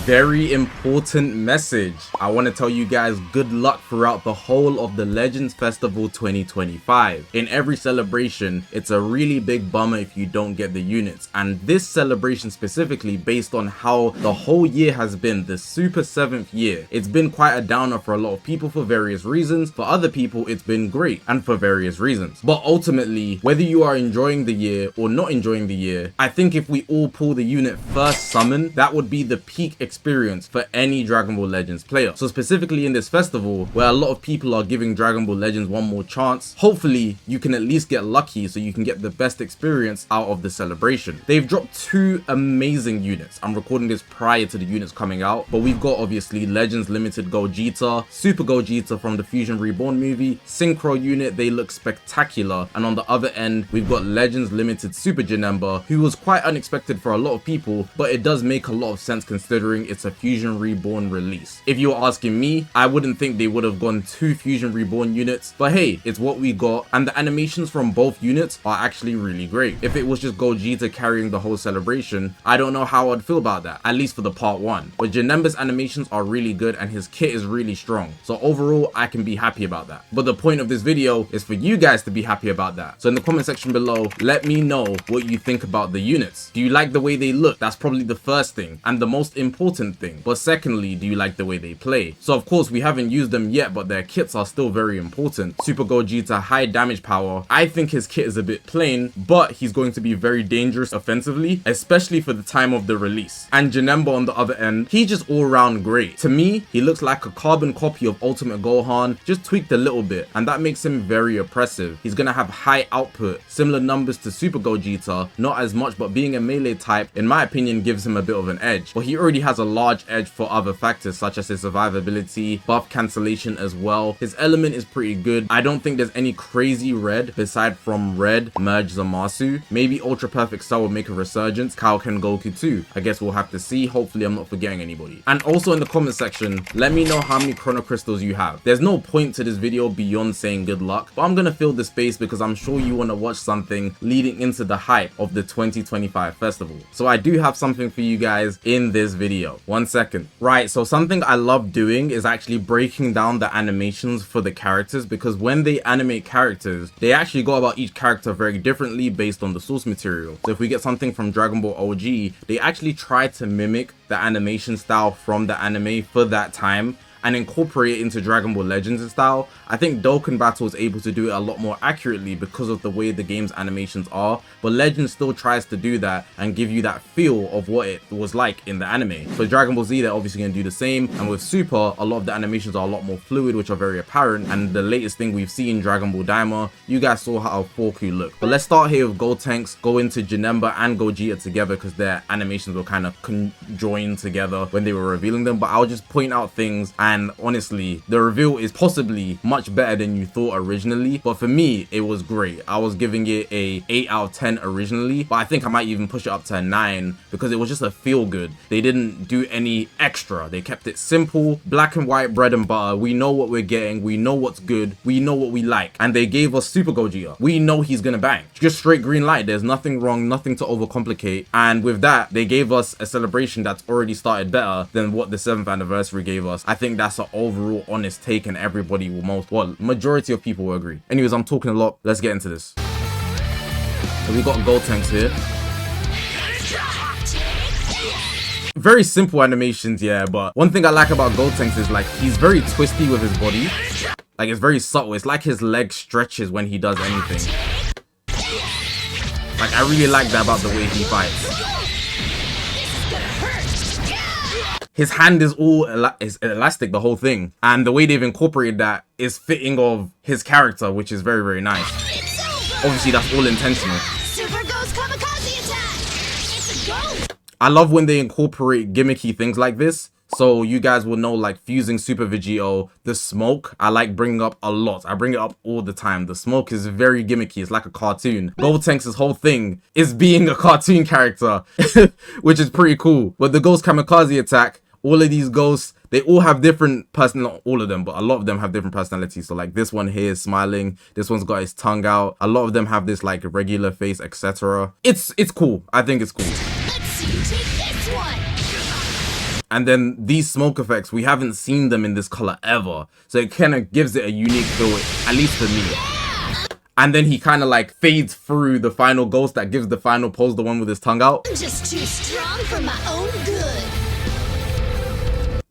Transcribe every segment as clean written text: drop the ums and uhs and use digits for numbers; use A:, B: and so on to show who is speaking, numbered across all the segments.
A: very important message. I want to tell you guys good luck throughout the whole of the Legends Festival 2025. In every celebration, it's a really big bummer if you don't get the units, and this celebration specifically, based on how the whole year has been, the Super 7th year, it's been quite a downer for a lot of people for various reasons. For other people, it's been great and for various reasons. But ultimately, whether you are enjoying the year or not enjoying the year, I think if we all pull the unit first summon, that would be the peak experience for any Dragon Ball Legends player. So specifically in this festival, where a lot of people are giving Dragon Ball Legends one more chance, hopefully you can at least get lucky so you can get the best experience out of the celebration. They've dropped 2 amazing units. I'm recording this prior to the units coming out, but we've got obviously Legends Limited Gogeta, Super Gogeta from the Fusion Reborn movie, Synchro unit, they look spectacular, and on the other end we've got Legends Limited Super Janemba, who was quite unexpected for a lot of people, but it does make a lot of sense considering it's a Fusion Reborn release. If you were asking me, I wouldn't think they would have gone 2 Fusion Reborn units, but hey, it's what we got, and the animations from both units are actually really great. If it was just Gogeta carrying the whole celebration, I don't know how I'd feel about that, at least for the part 1. But Janemba's animations are really good and his kit is really strong, so overall I can be happy about that. But the point of this video is for you guys to be happy about that. So in the comment section below, let me know what you think about the units. Do you like the way they look? That's probably the first thing and the most important thing. But secondly, do you like the way they play? So of course we haven't used them yet, but their kits are still very important. Super Gogeta, high damage power. I think his kit is a bit plain, but he's going to be very dangerous offensively, especially for the time of the release. And Janemba on the other end, he's just all around great. To me, he looks like a carbon copy of Ultimate Gohan, just tweaked a little bit, and that makes him very oppressive. He's gonna have high output, similar numbers to Super Gogeta, not as much, but being a melee type, in my opinion, gives him a bit of an edge. But he already has a large edge for other factors such as his survivability, buff cancellation as well. His element is pretty good. I don't think there's any crazy red beside from Red, Merge Zamasu. Maybe Ultra Perfect Cell will make a resurgence, Kaioken Goku too. I guess we'll have to see. Hopefully I'm not forgetting anybody. And also in the comment section, let me know how many Chrono Crystals you have. There's no point to this video beyond saying good luck, but I'm gonna fill the space because I'm sure you want to watch something leading into the hype of the 2025 festival. So I do have something for you guys in this video. 1 second. Right, so something I love doing is actually breaking down the animations for the characters, because when they animate characters, they actually go about each character very differently based on the source material. So if we get something from Dragon Ball OG, they actually try to mimic the animation style from the anime for that time and incorporate it into Dragon Ball Legends style. I think Dokkan Battle is able to do it a lot more accurately because of the way the game's animations are, but Legends still tries to do that and give you that feel of what it was like in the anime. For Dragon Ball Z, they're obviously going to do the same, and with Super, a lot of the animations are a lot more fluid, which are very apparent, and the latest thing we've seen, Dragon Ball Daima, you guys saw how Forku looked. But let's start here with Gotenks, go into Janemba and Gogeta together because their animations were kind of conjoined together when they were revealing them, but I'll just point out things, and honestly, the reveal is possibly much better than you thought originally, but for me, it was great. I was giving it a 8 out of 10 originally, but I think I might even push it up to a 9 because it was just a feel good. They didn't do any extra. They kept it simple, black and white, bread and butter. We know what we're getting. We know what's good. We know what we like. And they gave us Super Gogeta. We know he's gonna bang. Just straight green light. There's nothing wrong, nothing to overcomplicate. And with that, they gave us a celebration that's already started better than what the 7th anniversary gave us. I think that's an overall honest take, and everybody will majority of people will agree. Anyways, I'm talking a lot. Let's get into this. So we got Gotenks here. Very simple animations, yeah, but one thing I like about Gotenks is like he's very twisty with his body. Like it's very subtle. It's like his leg stretches when he does anything. Like I really like that about the way he fights. His hand is all is elastic, the whole thing, and the way they've incorporated that is fitting of his character, which is very, very nice. Obviously, that's all intentional. I love when they incorporate gimmicky things like this. So you guys will know, like fusing Super Vegito, the smoke, I like bringing up a lot. I bring it up all the time. The smoke is very gimmicky. It's like a cartoon. Gotenks' whole thing is being a cartoon character, which is pretty cool. But the Ghost Kamikaze attack, all of these ghosts, they all have different not all of them, but a lot of them have different personalities. So like this one here is smiling, this one's got his tongue out, a lot of them have this like regular face, etc. It's cool. I think it's cool.
B: Let's see you take this one.
A: And then these smoke effects, we haven't seen them in this color ever. So it kind of gives it a unique feel, at least for me. And then he kind of like fades through the final ghost that gives the final pose, the one with his tongue out.
B: I'm just too strong for my own good.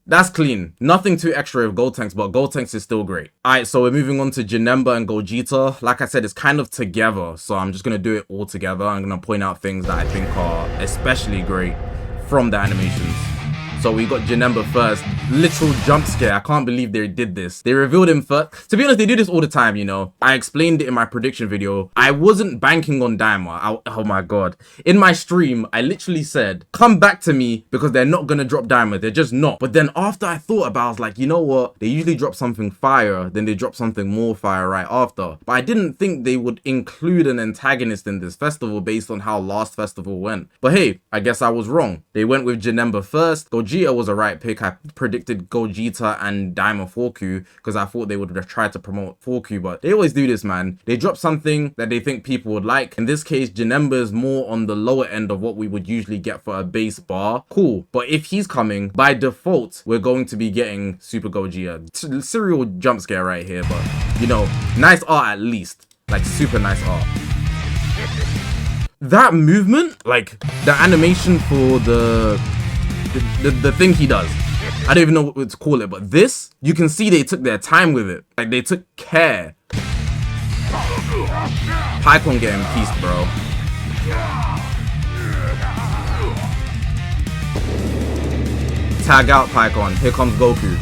A: That's clean. Nothing too extra with Gotenks, but Gotenks is still great. Alright, so we're moving on to Janemba and Gogeta. Like I said, it's kind of together, so I'm just going to do it all together. I'm going to point out things that I think are especially great from the animations. So we got Janemba first. Literal jump scare. I can't believe they did this. They revealed him first. To be honest, they do this all the time, you know. I explained it in my prediction video. I wasn't banking on Daima. Oh my god. In my stream, I literally said, come back to me because they're not going to drop Daima. They're just not. But then after I thought about it, I was like, you know what? They usually drop something fire, then they drop something more fire right after. But I didn't think they would include an antagonist in this festival based on how last festival went. But hey, I guess I was wrong. They went with Janemba first. Gogeta was a right pick. I predicted Gogeta and Daima Forku because I thought they would have tried to promote Forku, but they always do this, man. They drop something that they think people would like. In this case, Janemba is more on the lower end of what we would usually get for a base bar. Cool. But if he's coming, by default, we're going to be getting Super Gogeta. Serial jump scare right here, but you know, nice art at least. Like super nice art. That movement, like the animation for the thing he does, I don't even know what to call it, but this, you can see they took their time with it. Like they took care. Pycon getting pieced, bro. Tag out Pycon. Here comes Goku.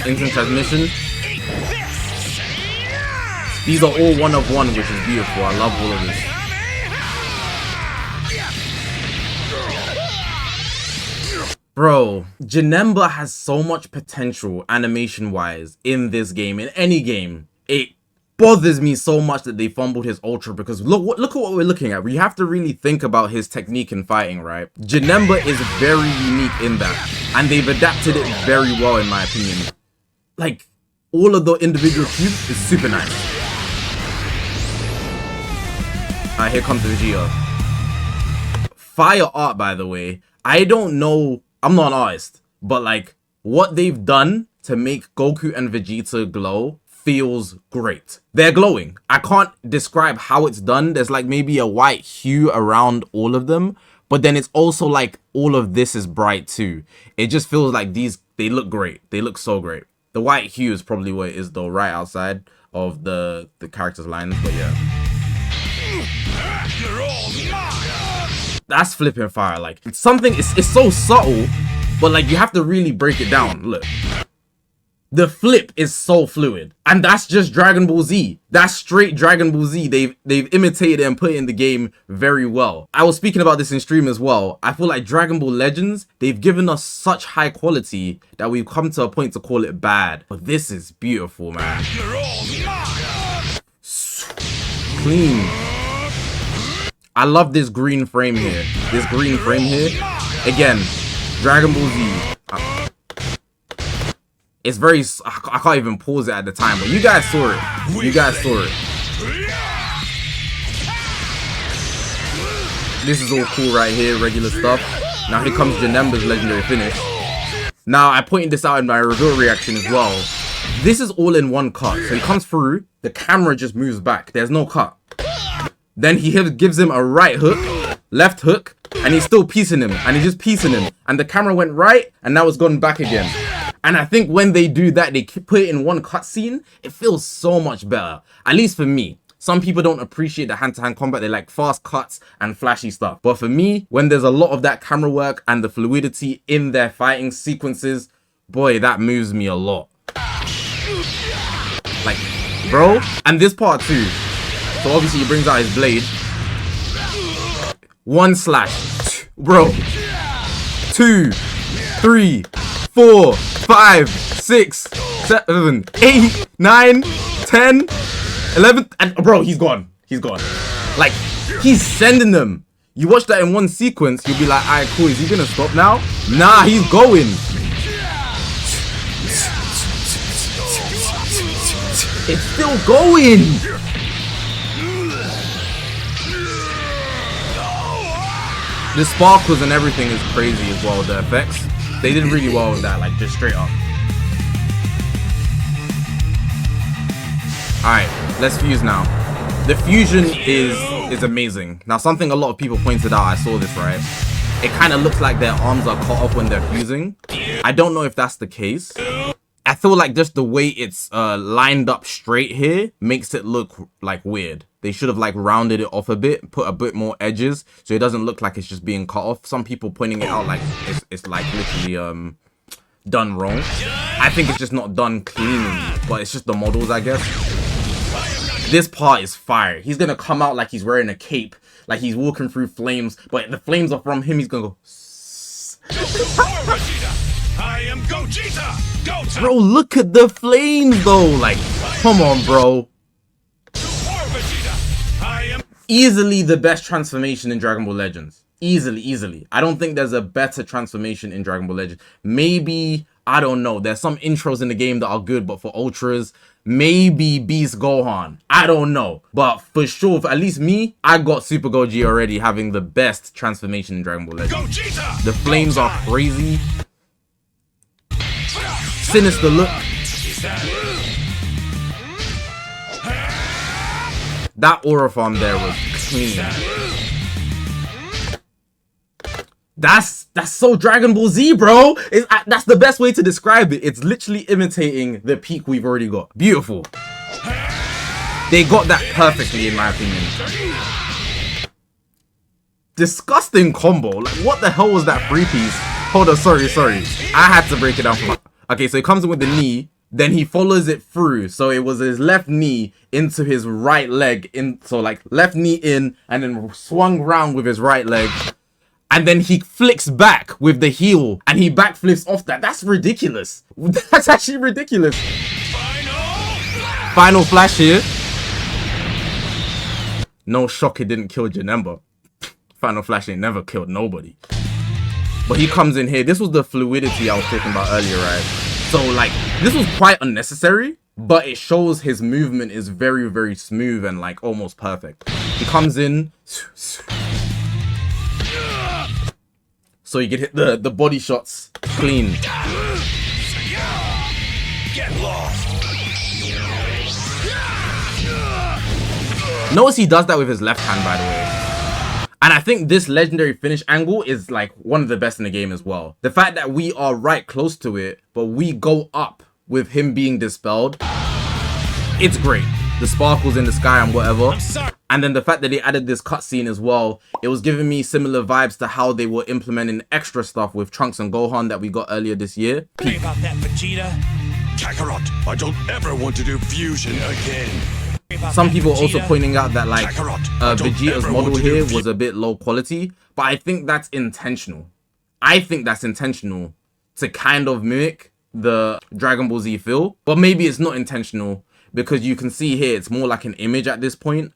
A: Instant transmission. These are all one of one, which is beautiful. I love all of this. Bro, Janemba has so much potential animation-wise in this game, in any game. It bothers me so much that they fumbled his ultra because look at what we're looking at. We have to really think about his technique in fighting, right? Janemba is very unique in that, and they've adapted it very well in my opinion. Like, all of the individual cubes is super nice. Alright, here comes Vegeta. Fire art, by the way. I don't know, I'm not an artist, but like what they've done to make Goku and Vegeta glow feels great. They're glowing. I can't describe how it's done. There's like maybe a white hue around all of them, but then it's also like all of this is bright too. It just feels like they look great. They look so great. The white hue is probably what it is though, right outside of the characters' lines, but yeah. That's flipping fire. Like, it's something, it's so subtle, but like you have to really break it down. Look, the flip is so fluid, and that's just Dragon Ball Z. That's straight Dragon Ball Z. They've imitated it and put it in the game very well. I was speaking about this in stream as well. I feel like Dragon Ball Legends, they've given us such high quality that we've come to a point to call it bad, but this is beautiful, man. Clean. I love this green frame here. This green frame here. Again, Dragon Ball Z. It's very... I can't even pause it at the time, but you guys saw it. You guys saw it. This is all cool right here. Regular stuff. Now here comes Janemba's legendary finish. Now, I pointed this out in my reveal reaction as well. This is all in one cut. So he comes through. The camera just moves back. There's no cut. Then he gives him a right hook, left hook, and he's still piecing him, and he's just piecing him. And the camera went right, and now it's gone back again. And I think when they do that, they put it in one cutscene, it feels so much better. At least for me. Some people don't appreciate the hand-to-hand combat. They like fast cuts and flashy stuff. But for me, when there's a lot of that camera work and the fluidity in their fighting sequences, boy, that moves me a lot. Like, bro, and this part too. So obviously he brings out his blade. One slash. Bro. 2, 3, 4, 5, 6, 7, 8, 9, 10, 11. And bro, he's gone. He's gone. Like, he's sending them. You watch that in one sequence, you'll be like, alright, cool. Is he gonna stop now? Nah, he's going. It's still going. The sparkles and everything is crazy as well. The effects, they did really well with that, like just straight up. Alright, let's fuse now. The fusion is amazing. Now, something a lot of people pointed out, I saw this, right? It kind of looks like their arms are cut off when they're fusing. I don't know if that's the case. I feel like just the way it's lined up straight here makes it look like weird. They should have like rounded it off a bit, put a bit more edges, so it doesn't look like it's just being cut off. Some people pointing it out like it's like literally done wrong. I think it's just not done cleanly, but it's just the models, I guess. This part is fire. He's gonna come out like he's wearing a cape, like he's walking through flames, but the flames are from him. He's gonna go.
C: I am Gogeta.
A: Bro, look at the flames though. Like, come on, bro. Easily the best transformation in Dragon Ball Legends. Easily. I don't think there's a better transformation in Dragon Ball Legends. Maybe, I don't know. There's some intros in the game that are good, but for Ultras, maybe Beast Gohan. I don't know. But for sure, for at least me, I got Super Goji already having the best transformation in Dragon Ball Legends.
C: Gogeta.
A: The flames are crazy. Sinister look. That aura farm there was clean. That's so Dragon Ball Z, bro. That's the best way to describe it. It's literally imitating the peak we've already got. Beautiful. They got that perfectly, in my opinion. Disgusting combo. Like, what the hell was that 3-piece? Hold on, sorry. I had to break it down for my... Okay, so he comes in with the knee, then he follows it through. So it was his left knee into his right leg. So like left knee in, and then swung round with his right leg. And then he flicks back with the heel, and he backflips off that. That's ridiculous. That's actually ridiculous. Final flash here. No shock it didn't kill Janemba. Final flash ain't never killed nobody. But he comes in here. This was the fluidity I was talking about earlier, right? So like, this was quite unnecessary, but it shows his movement is very, very smooth and like almost perfect. He comes in. So you can hit the body shots clean.
C: Get lost.
A: Notice he does that with his left hand, by the way. And I think this legendary finish angle is like one of the best in the game as well. The fact that we are right close to it, but we go up with him being dispelled, it's great. The sparkles in the sky and whatever. And then the fact that they added this cutscene as well, it was giving me similar vibes to how they were implementing extra stuff with Trunks and Gohan that we got earlier this year.
C: Sorry about that, Vegeta. Kakarot, I don't ever want to do fusion again.
A: Some people also pointing out that like Vegeta's model here was a bit low quality, but I think that's intentional. I think that's intentional to kind of mimic the Dragon Ball Z feel, but maybe it's not intentional because you can see here it's more like an image at this point.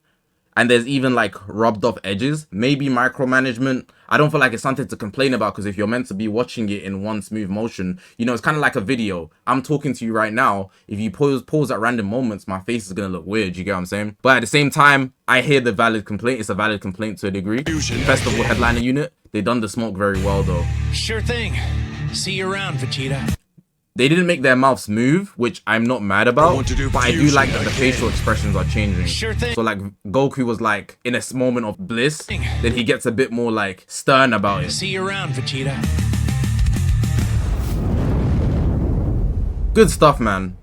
A: And there's even like rubbed off edges, maybe micromanagement. I don't feel like it's something to complain about because if you're meant to be watching it in one smooth motion, you know, it's kind of like a video. I'm talking to you right now. If you pause at random moments, my face is going to look weird. You get what I'm saying? But at the same time, I hear the valid complaint. It's a valid complaint to a degree. Festival headliner unit. They done the smoke very well though.
C: Sure thing. See you around, Vegeta.
A: They didn't make their mouths move, which I'm not mad about, but I do like that the facial expressions are changing.
C: Sure thing.
A: So like Goku was like in a moment of bliss, then he gets a bit more like stern about it.
C: See you around, Vegeta.
A: Good stuff, man.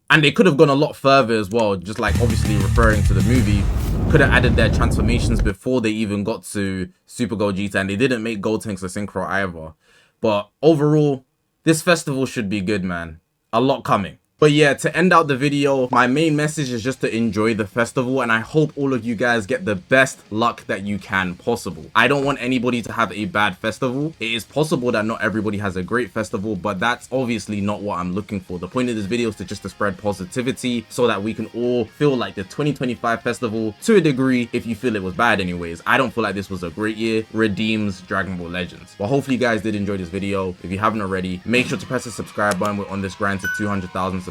A: And they could have gone a lot further as well, just like obviously referring to the movie. Could have added their transformations before they even got to Super Gogeta, and they didn't make Gotenks a synchro either. But overall, this festival should be good, man. A lot coming. But yeah, to end out the video, my main message is just to enjoy the festival, and I hope all of you guys get the best luck that you can possible. I don't want anybody to have a bad festival. It is possible that not everybody has a great festival, but that's obviously not what I'm looking for. The point of this video is to spread positivity so that we can all feel like the 2025 festival to a degree. If you feel it was bad anyways, I don't feel like this was a great year, redeems Dragon Ball Legends. Well, hopefully you guys did enjoy this video. If you haven't already, make sure to press the subscribe button. We're on this grind to 200,000 subscribers.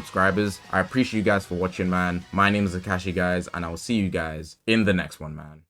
A: I appreciate you guys for watching, man. My name is Zakashi, guys, and I will see you guys in the next one, man.